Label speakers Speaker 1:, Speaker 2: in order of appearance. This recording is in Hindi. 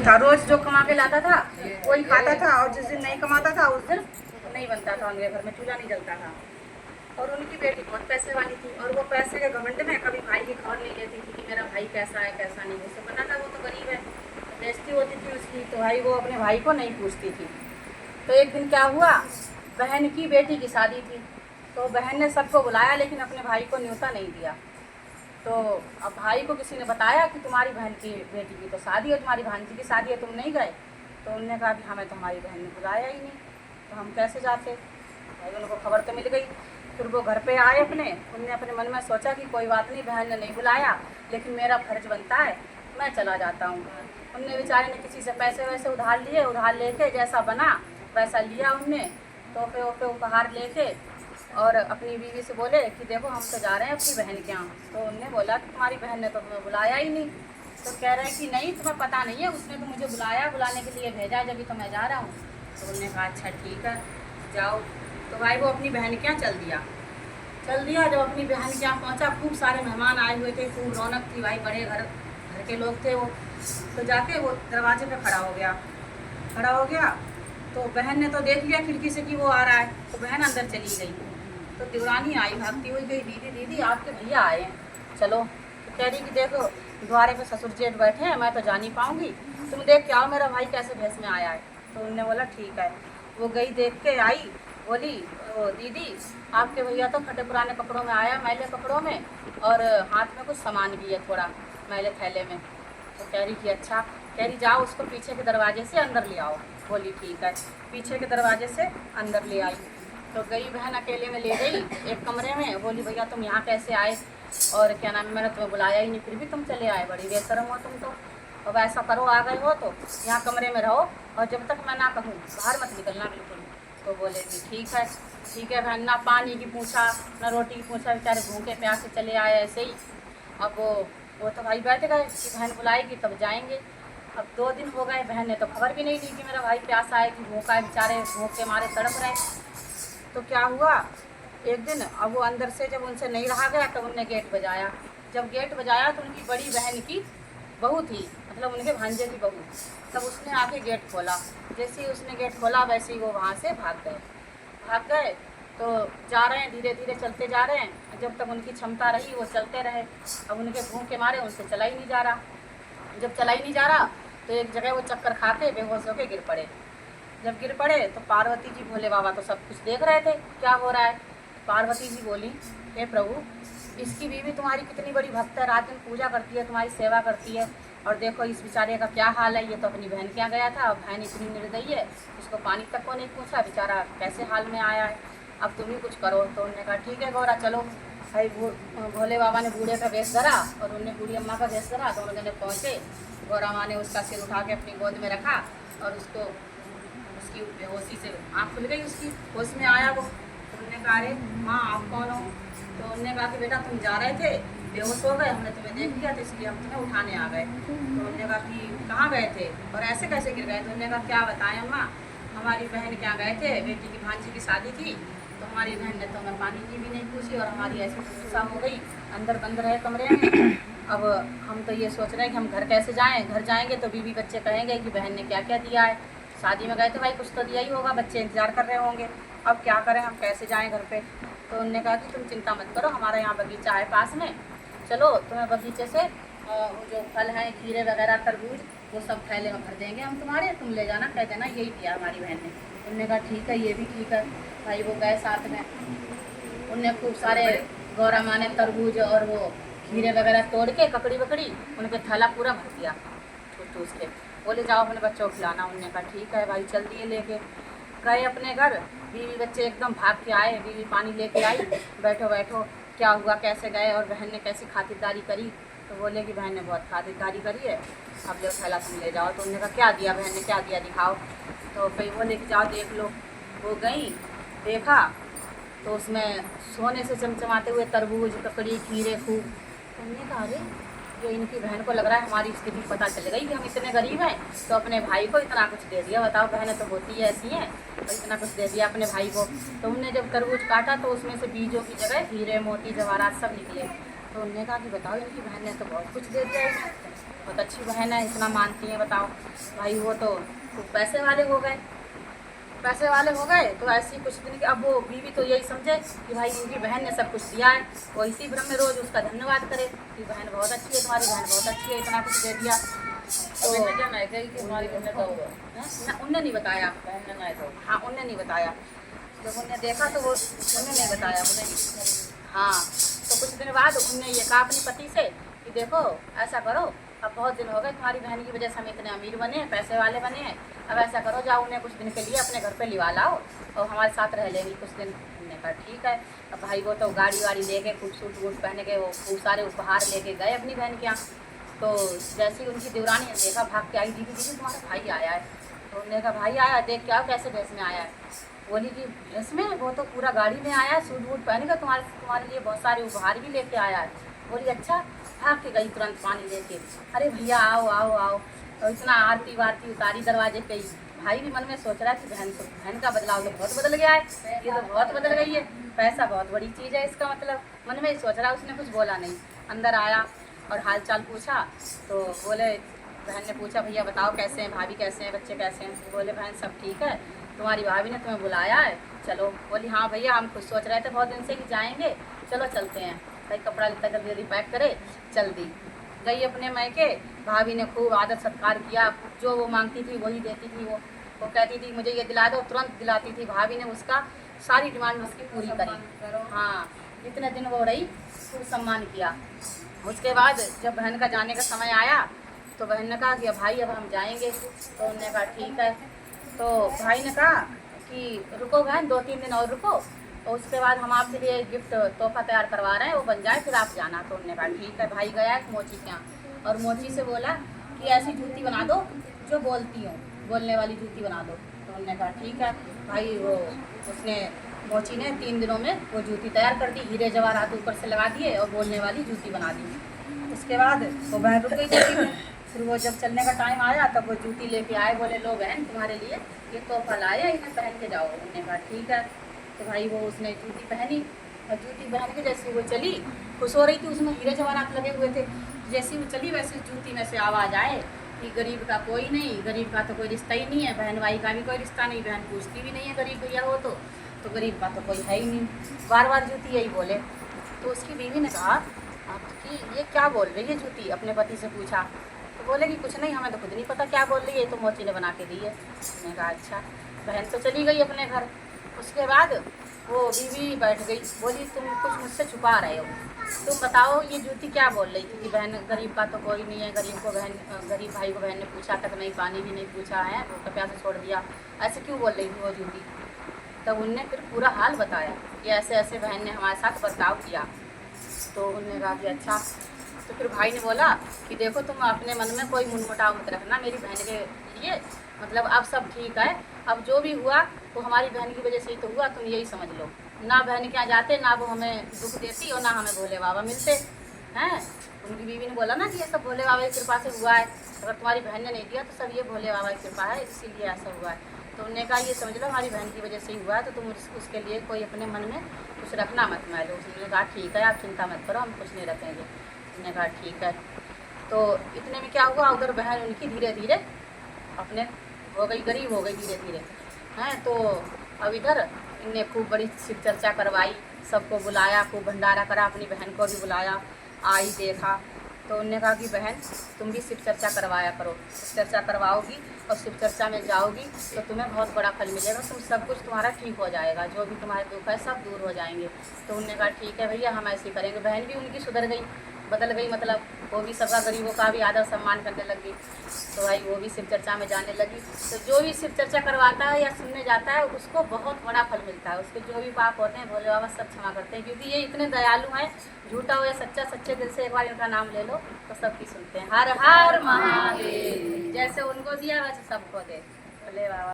Speaker 1: था, रोज जो कमा के लाता था वही खाता था, और जिस दिन नहीं कमाता था उस दिन नहीं बनता था, उनके घर में चूल्हा नहीं जलता था। और उनकी बेटी बहुत पैसे वाली थी, और वो पैसे के घमंड में कभी भाई की खबर नहीं लेती थी कि मेरा भाई कैसा है कैसा नहीं। उसे पता था वो तो गरीब है, बेइज्जती होती थी उसकी, तो भाई वो अपने भाई को नहीं पूछती थी। तो एक दिन क्या हुआ, बहन की बेटी की शादी थी, तो बहन ने सबको बुलाया लेकिन अपने भाई को न्योता नहीं दिया। तो अब भाई को किसी ने बताया कि तुम्हारी बहन की बेटी की तो शादी है, तुम्हारी भांजी की शादी है, तुम नहीं गए। तो उन्होंने कहा कि हमें तो हमारी बहन ने बुलाया ही नहीं, तो हम कैसे जाते। भाई उनको खबर तो मिल गई। फिर वो घर पे आए उनने अपने मन में सोचा कि कोई बात नहीं, बहन ने नहीं बुलाया लेकिन मेरा फर्ज बनता है, मैं चला जाता हूँ। उनने बेचारे ने किसी से पैसे वैसे उधार लिए, उधार लेके जैसा बना वैसा लिया उनने, तोहफे वोफे उपहार लेके, और अपनी बीवी से बोले कि देखो हम तो जा रहे हैं अपनी बहन के यहाँ। तो उनने बोला कि तुम्हारी बहन ने तो तुम्हें बुलाया ही नहीं। तो कह रहे कि नहीं तुम्हें पता नहीं है, उसने तो मुझे बुलाया, बुलाने के लिए भेजा है, जब भी तो मैं जा रहा हूँ। तो उन्होंने कहा अच्छा ठीक है जाओ। तो भाई वो अपनी बहन के यहाँ चल दिया। जब अपनी बहन के यहाँ पहुँचा, खूब सारे मेहमान आए हुए थे, खूब रौनक थी भाई, बड़े घर के लोग थे वो। तो जाके वो दरवाजे पे खड़ा हो गया। तो बहन ने तो देख लिया खिड़की से कि वो आ रहा है, तो बहन अंदर चली गई। तो देवरानी आई भागती हुई गई, दीदी दीदी आपके भैया आए हैं, चलो। तो कह रही कि देखो द्वारे पे ससुर जेठ बैठे हैं, मैं तो जा नहीं पाऊँगी, तुम देख के आओ मेरा भाई कैसे भेस में आया है। तो उन्होंने बोला ठीक है। वो गई, देख के आई, बोली ओ दीदी आपके भैया तो फटे पुराने कपड़ों में आया, मैले कपड़ों में, और हाथ में कुछ सामान भी है थोड़ा मैले थैले में। तो कह रही कि अच्छा, कह रही जाओ उसको पीछे के दरवाजे से अंदर ले आओ। बोली ठीक है। पीछे के दरवाजे से अंदर ले आई। तो गई बहन अकेले में ले गई एक कमरे में, बोली भैया तुम यहाँ कैसे आए, और क्या नाम है मैंने तुम्हें बुलाया ही नहीं फिर भी तुम चले आए, बड़ी बेशरम हो तुम तो। अब ऐसा करो आ गए हो तो यहाँ कमरे में रहो, और जब तक मैं ना कहूँ बाहर मत निकलना बिल्कुल। तो बोले कि ठीक है बहन। ना पानी की पूछा ना रोटी की पूछा, बेचारे भूखे प्यासे चले आए ऐसे ही। अब वो तो भाई बैठ गए कि बहन बुलाएगी तब जाएंगे। अब 2 दिन हो गए, बहन ने तो खबर भी नहीं दी कि मेरा भाई प्यासा है कि भूखा है, बेचारे भूख के मारे तड़प रहे। तो क्या हुआ एक दिन, अब वो अंदर से जब उनसे नहीं रहा गया तब उनने गेट बजाया। जब गेट बजाया तो उनकी बड़ी बहन की बहू थी, मतलब उनके भांजे की बहू, तब उसने आके गेट खोला। जैसे ही उसने गेट खोला वैसे ही वो वहाँ से भाग गए। तो जा रहे हैं, धीरे धीरे चलते जा रहे हैं, जब तक उनकी क्षमता रही वो चलते रहे। अब उनके भूख के मारे उनसे चला ही नहीं जा रहा। जब चला ही नहीं जा रहा तो एक जगह वो चक्कर खा के बेहोश होके गिर पड़े। जब गिर पड़े तो पार्वती जी भोले बाबा तो सब कुछ देख रहे थे क्या हो रहा है। पार्वती जी बोली हे प्रभु, इसकी बीवी तुम्हारी कितनी बड़ी भक्त है, रात दिन पूजा करती है, तुम्हारी सेवा करती है, और देखो इस बेचारे का क्या हाल है। ये तो अपनी बहन के यहाँ गया था, बहन इतनी निर्दयी है, उसको पानी तक को नहीं पूछा, बेचारा कैसे हाल में आया है, अब तुम ही कुछ करो। तो उन्होंने कहा ठीक है गौरा चलो। भाई भोले बाबा ने बूढ़े का वेश धरा और उनने बूढ़ी अम्मा का वेश धरा। दोनों जने पहुँचे, गौरा माँ ने उसका सिर उठा के अपनी गोद में रखा, और उसको उसकी बेहोशी से आँख खुल गई, उसकी होश में आया वो। तो उन्होंने कहा अरे माँ आप कौन हो। तो उन्होंने कहा कि बेटा तुम जा रहे थे, बेहोश हो गए, हमने तुम्हें देख लिया तो इसलिए हम तुम्हें उठाने आ गए। तो उन्होंने कहा कि कहाँ गए थे और ऐसे कैसे गिर गए। तो उन्होंने कहा क्या बताएं अम्मा, हमारी बहन क्या गए थे, बेटी की भांजी की शादी थी, तो हमारी बहन ने तो हमें पानी की भी नहीं पूछी, और हमारी ऐसी गुस्सा हो गई, अंदर बंद रहे कमरे में। अब हम तो ये सोच रहे हैं कि हम घर कैसे जाएं, घर जाएंगे तो बीवी बच्चे कहेंगे कि बहन ने क्या क्या दिया है, शादी में गए थे भाई कुछ तो दिया ही होगा, बच्चे इंतजार कर रहे होंगे, अब क्या करें, हम कैसे जाएं घर पे। तो उन्होंने कहा कि तुम चिंता मत करो, हमारे यहाँ बगीचा है पास में, चलो तुम्हें बगीचे से जो फल हैं खीरे वगैरह तरबूज वो सब थैले में भर देंगे हम तुम्हारे, तुम ले जाना, कह देना यही किया हमारी बहन ने। उन्होंने कहा ठीक है ये भी ठीक है। भाई वो गए साथ में, उनने खूब सारे गौरा माँ ने तरबूज और वो खीरे वगैरह तोड़ के ककड़ी वकड़ी उनके थैला पूरा भर दिया ठूस के। बोले जाओ अपने बच्चों को खिलाना। उन्होंने कहा ठीक है भाई, चल दिए लेके गए अपने घर। बीवी बच्चे एकदम भाग के आए, बीवी पानी लेके आई, बैठो बैठो क्या हुआ कैसे गए और बहन ने कैसी खातिरदारी करी। तो बोले कि बहन ने बहुत खातिरदारी करी है, अब लो थैला तुम ले जाओ। तो उन्होंने कहा क्या दिया बहन ने, क्या दिया दिखाओ। तो फिर वो लेके जाओ देख लो। वो गई, देखा तो उसमें सोने से चमचमाते हुए तरबूज ककड़ी खीरे खूब। तो उन्होंने कहा अरे जो इनकी बहन को लग रहा है हमारी स्थिति पता चल गई कि हम इतने गरीब हैं, तो अपने भाई को इतना कुछ दे दिया। बताओ बहनें तो होती है ऐसी हैं, तो इतना कुछ दे दिया अपने भाई को। तो उनने जब तरबूज काटा तो उसमें से बीजों की जगह हीरे मोती जवाहरात सब निकले। तो उन्होंने कहा कि बताओ इनकी बहन ने तो बहुत कुछ दे दिया है। बहुत अच्छी बहन है, इतना मानती हैं बताओ। भाई वो तो पैसे वाले हो गए, पैसे वाले हो गए तो ऐसी कुछ दिन की, अब वो बीवी तो यही समझे कि भाई इनकी बहन ने सब कुछ दिया है, वो इसी भ्रम में रोज़ उसका धन्यवाद करे कि बहन बहुत अच्छी है, तुम्हारी बहन बहुत अच्छी है, इतना कुछ दे दिया। तो उनने नहीं बताया, हाँ उनने नहीं बताया, जब उनने देखा तो वो उन्होंने नहीं बताया मुझे। हाँ, तो कुछ दिन बाद उनने ये कहा अपने पति से कि देखो ऐसा करो, अब बहुत दिन हो गए तुम्हारी बहन की वजह से हम इतने अमीर बने हैं, पैसे वाले बने हैं, अब ऐसा करो जाओ उन्हें कुछ दिन के लिए अपने घर पे लिवा लाओ और हमारे साथ रह लेंगी कुछ दिन। हमने कहा ठीक है। अब भाई वो तो गाड़ी वाड़ी लेके खूब सूट वूट पहन के वो खूब सारे उपहार लेके गए अपनी बहन के यहाँ। तो जैसे ही उनकी देवरानी ने देखा भाग के आई, दीदी दीदी तुम्हारा भाई आया है। तो उन्होंने कहा भाई आया, देख के आओ कैसे ड्रेस में आया है। बोली कि ड्रेस में, वो तो पूरा गाड़ी में आया है, सूट वूट पहन के तुम्हारे लिए बहुत सारे उपहार भी लेके आया है। बोली अच्छा। भाग के गई तुरंत पानी लेके, अरे भैया आओ आओ आओ, तो इतना आरती वारती उतारी दरवाजे पे ही। भाई भी मन में सोच रहा है कि बहन का बदलाव तो बहुत बदल गया है, ये तो बहुत बदल गई है, पैसा बहुत बड़ी चीज़ है इसका मतलब। मन में ही सोच रहा है, उसने कुछ बोला नहीं। अंदर आया और हाल चाल पूछा तो बोले, बहन ने पूछा भैया बताओ कैसे हैं, भाभी कैसे हैं, बच्चे कैसे हैं। बोले बहन सब ठीक है, तुम्हारी भाभी ने तुम्हें बुलाया है, चलो। बोली हाँ भैया हम खुद सोच रहे थे बहुत दिन से कि जाएंगे, चलो चलते हैं। भाई कपड़ा लिखा जल्दी जल्दी पैक करे, चल दी। गई अपने मैके, भाभी ने खूब आदर सत्कार किया, जो वो मांगती थी वही देती थी। वो कहती थी मुझे ये दिला दो, तुरंत दिलाती थी। भाभी ने उसका सारी डिमांड उसकी पूरी करी। हाँ, जितने दिन वो रही खूब सम्मान किया। उसके बाद जब बहन का जाने का समय आया तो बहन ने कहा कि भाई अब हम जाएंगे। तो उन्होंने कहा ठीक है। तो भाई ने कहा कि रुको बहन 2-3 दिन और रुको, और उसके बाद हम आपके लिए गिफ्ट तोहफा तैयार करवा रहे हैं, वो बन जाए फिर आप जाना। तो उन्होंने कहा ठीक है। भाई गया एक मोची के यहाँ और मोची से बोला कि ऐसी जूती बना दो जो बोलती हो, बोलने वाली जूती बना दो। तो उन्होंने कहा ठीक है। भाई वो उसने मोची ने 3 दिनों में वो जूती तैयार कर दी, हीरे जवाहरात ऊपर से लगा दिए और बोलने वाली जूती बना दी। उसके बाद वो बहन रुक गई जूती में। फिर वो जब चलने का टाइम आया तब वो जूती लेके आए, बोले लो बहन तुम्हारे लिए ये तोहफा लाया, इन्हें पहन के जाओ। उन्होंने कहा ठीक है। तो भाई वो उसने जूती पहनी और जूती पहन के जैसे वो चली, खुश हो रही थी, उसमें हीरे जवाहरात लगे हुए थे। जैसे वो चली वैसे जूती में से आवाज़ आए कि गरीब का कोई नहीं, गरीब का तो कोई रिश्ता ही नहीं है, बहन भाई का भी कोई रिश्ता नहीं, बहन पूछती भी नहीं है गरीब भैया हो तो गरीब का तो कोई है ही नहीं। बार बार जूती यही बोले। तो उसकी बीवी ने कहा कि ये क्या बोल रही है जूती, अपने पति से पूछा। तो बोले कि कुछ नहीं, हमें तो खुद नहीं पता क्या बोल रही है, तो मोची ने बना के दी है। मैंने कहा अच्छा। बहन तो चली गई अपने घर। उसके बाद वो बीवी बैठ गई, बोली तुम कुछ मुझसे छुपा रहे हो, तुम बताओ ये जूती क्या बोल रही थी कि बहन गरीब का तो कोई नहीं है, गरीब भाई को बहन ने पूछा तक नहीं, पानी भी नहीं पूछा है, वो प्यासे छोड़ दिया, ऐसे क्यों बोल रही थी वो जूती। तब उनने फिर पूरा हाल बताया कि ऐसे ऐसे बहन ने हमारे साथ बर्ताव किया। तो उनने कहा कि अच्छा। तो फिर भाई ने बोला कि देखो तुम अपने मन में कोई मुनमुटाव मत रखना मेरी बहन के लिए, मतलब अब सब ठीक है, अब जो भी हुआ वो हमारी बहन की वजह से ही तो हुआ, तुम यही समझ लो। ना बहन के यहाँ जाते, ना वो हमें दुख देती और ना हमें भोले बाबा मिलते हैं। उनकी बीवी ने बोला ना कि ये सब भोले बाबा की कृपा से हुआ है, अगर तुम्हारी बहन ने नहीं दिया तो सब ये भोले बाबा की कृपा है, इसीलिए ऐसा हुआ है। तो उन्होंने कहा ये समझ लो हमारी बहन की वजह से ही हुआ है, तो तुम उसके लिए कोई अपने मन में कुछ रखना मत। मैं लो। उसने कहा ठीक है, आप चिंता मत करो, हम कुछ नहीं रखेंगे। उन्होंने कहा ठीक है। तो इतने में क्या हुआ, उधर बहन उनकी धीरे धीरे अपने हो गई, गरीब हो गई धीरे धीरे हैं। तो अब इधर इनने खूब बड़ी शिव चर्चा करवाई, सबको बुलाया, खूब भंडारा करा, अपनी बहन को भी बुलाया, आई देखा। तो उनने कहा कि बहन तुम भी शिव चर्चा करवाया करो, शिव चर्चा करवाओगी और शिव चर्चा में जाओगी तो तुम्हें बहुत बड़ा फल मिलेगा, तुम सब कुछ तुम्हारा ठीक हो जाएगा, जो भी तुम्हारे दुख है सब दूर हो जाएंगे। तो उनने कहा ठीक है भैया हम ऐसे ही करेंगे। बहन भी उनकी सुधर गई, बदल गई, मतलब वो भी सबका गरीबों का भी आदर सम्मान करने लगी। तो भाई वो भी शिव चर्चा में जाने लगी। तो जो भी शिव चर्चा करवाता है या सुनने जाता है उसको बहुत बड़ा फल मिलता है, उसके जो भी पाप होते हैं भोले बाबा सब क्षमा करते हैं, क्योंकि ये इतने दयालु हैं, झूठा हो या सच्चा, सच्चे दिल से एक बार इनका नाम ले लो तो सबकी सुनते हैं। हर हर महादेव। जैसे उनको दिया वैसे सबको दे भोले बाबा।